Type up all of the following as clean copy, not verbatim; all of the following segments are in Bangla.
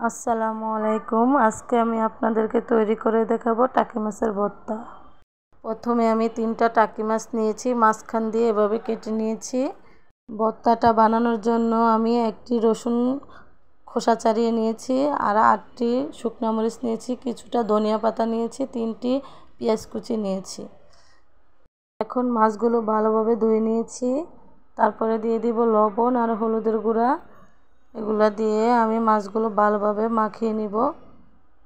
আসসালামু আলাইকুম। আজকে আমি আপনাদেরকে তৈরি করে দেখাবো টাকি মাছের ভর্তা। প্রথমে আমি 3টা টাকি মাছ নিয়েছি, মাঝখান দিয়ে এভাবে কেটে নিয়েছি। ভর্তাটা বানানোর জন্য আমি 1টি রসুন খোসা ছাড়িয়ে নিয়েছি, আর 8টি শুকনো মরিচ নিয়েছি, কিছুটা ধনিয়া পাতা নিয়েছি, 3টি পেঁয়াজ কুচি নিয়েছি। এখন মাছগুলো ভালোভাবে ধুয়ে নিয়েছি। তারপরে দিয়ে দিব লবণ আর হলুদের গুঁড়া। এগুলো দিয়ে আমি মাছগুলো ভালোভাবে মাখিয়ে নিব,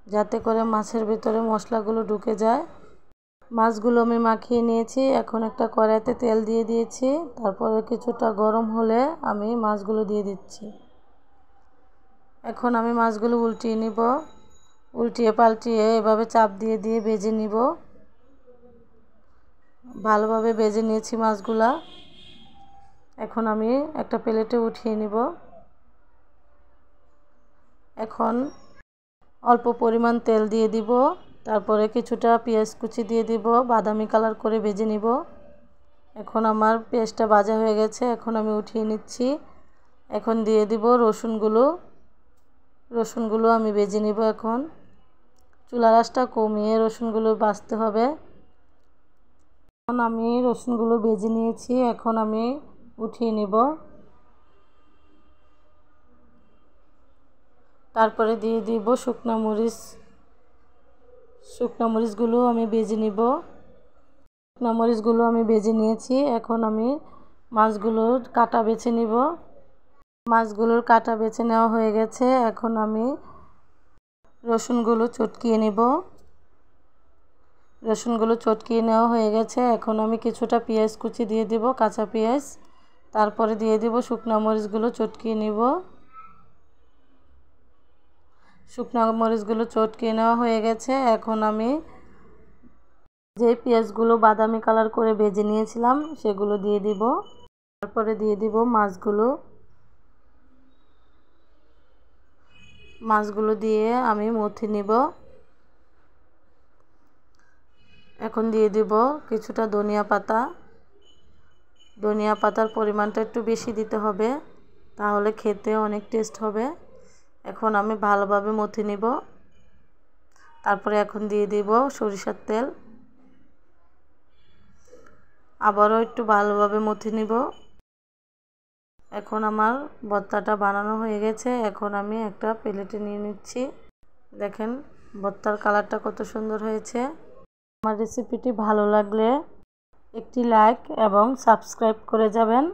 যাতে করে মাছের ভিতরে মশলাগুলো ঢুকে যায়। মাছগুলো আমি মাখিয়ে নিয়েছি। এখন একটা কড়াইতে তেল দিয়ে দিয়েছি। তারপরে কিছুটা গরম হলে আমি মাছগুলো দিয়ে দিচ্ছি। এখন আমি মাছগুলো উল্টিয়ে নিব, উল্টিয়ে পাল্টিয়ে এভাবে চাপ দিয়ে দিয়ে ভেজে নিব। ভালোভাবে ভেজে নিয়েছি মাছগুলা। এখন আমি একটা প্লেটে উঠিয়ে নিব। এখন অল্প পরিমাণ তেল দিয়ে দিব, তারপরে কিছুটা পেঁয়াজ কুচি দিয়ে দিব, বাদামি কালার করে ভেজে নিব। এখন আমার পেঁয়াজটা ভাজা হয়ে গেছে, এখন আমি উঠিয়ে নিচ্ছি। এখন দিয়ে দিব রসুনগুলো আমি ভেজে নিব। এখন চুলার আঁচটা কমিয়ে রসুনগুলো ভাজতে হবে। এখন আমি রসুনগুলো ভেজে নিয়েছি, এখন আমি উঠিয়ে নিব। তারপরে দিয়ে দিব শুকনো মরিচগুলো আমি ভেজে নিব। শুকনো মরিচগুলো আমি ভেজে নিয়েছি। এখন আমি মাছগুলোর কাঁটা বেছে নিব। মাছগুলোর কাঁটা বেছে নেওয়া হয়ে গেছে। এখন আমি রসুনগুলো চটকিয়ে নিব। রসুনগুলো চটকিয়ে নেওয়া হয়ে গেছে। এখন আমি কিছুটা পেঁয়াজ কুচি দিয়ে দিব, কাঁচা পেঁয়াজ। তারপরে দিয়ে দিব শুকনো মরিচগুলো চটকিয়ে নিব। শুকনো মরিচগুলো চটকিয়ে নেওয়া হয়ে গেছে। এখন আমি যে পেঁয়াজগুলো বাদামি কালার করে ভেজে নিয়েছিলাম সেগুলো দিয়ে দিব। তারপরে দিয়ে দিব মাছগুলো দিয়ে আমি মথে নিব। এখন দিয়ে দিব কিছুটা ধনিয়া পাতার পরিমাণটা একটু বেশি দিতে হবে, তাহলে খেতে অনেক টেস্ট হবে। এখন আমি ভালোভাবে মথে নিব। তারপরে এখন দিয়ে দিব সরিষার তেল। আবারও একটু ভালোভাবে মথে নিব। এখন আমার ভর্তাটা বানানো হয়ে গেছে। এখন আমি একটা প্লেটে নিয়ে নিচ্ছি। দেখেন ভর্তার কালারটা কত সুন্দর হয়েছে। আমার রেসিপিটি ভালো লাগলে একটি লাইক এবং সাবস্ক্রাইব করে যাবেন,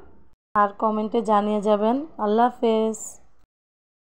আর কমেন্টে জানিয়ে যাবেন। আল্লাহ হাফেজ।